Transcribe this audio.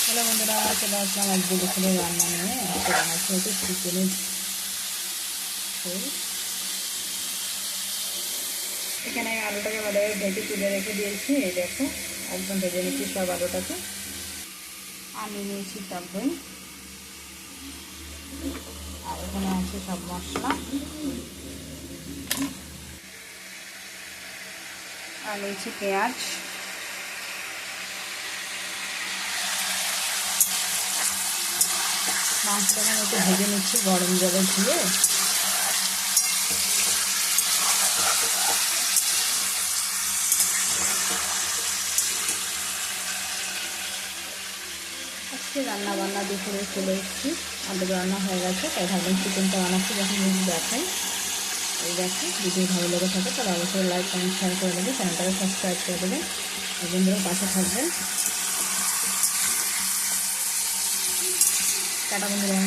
Hello বন্ধুরা, চলে আসলাম আজকে দুপুরে রান্না নিয়ে। আজকে বানাচ্ছি হচ্ছে চিকেনের ঝোল। এখানে আলুটাকে ভালোভাবে ভেজে তুলে রেখে দিয়েছি। এই দেখো, একদম ভেজে নিচ্ছি সব আলুটাকে। আমি নিয়েছি টক দই, আর এখানে আছে সব মশলা। আর নিয়েছি পেঁয়াজ, মাছটাকে একটু ভেজে নিচ্ছি গরম জলে ধুয়ে। আজকে রান্না বান্না দুপুরে চলে এসেছি, আমাদের রান্না হয়ে গেছে, তাই ভাবলাম চিকেনটা বানাচ্ছি যখন যদি দেখাই। এই দেখো, যদি ভালো লেগে থাকে তাহলে অবশ্যই লাইক কমেন্ট শেয়ার করে দেবেন, চ্যানেলটাকে সাবস্ক্রাইব করে দেবেন, বন্ধুরা পাশে থাকবেন। টাটা বন্ধুরা।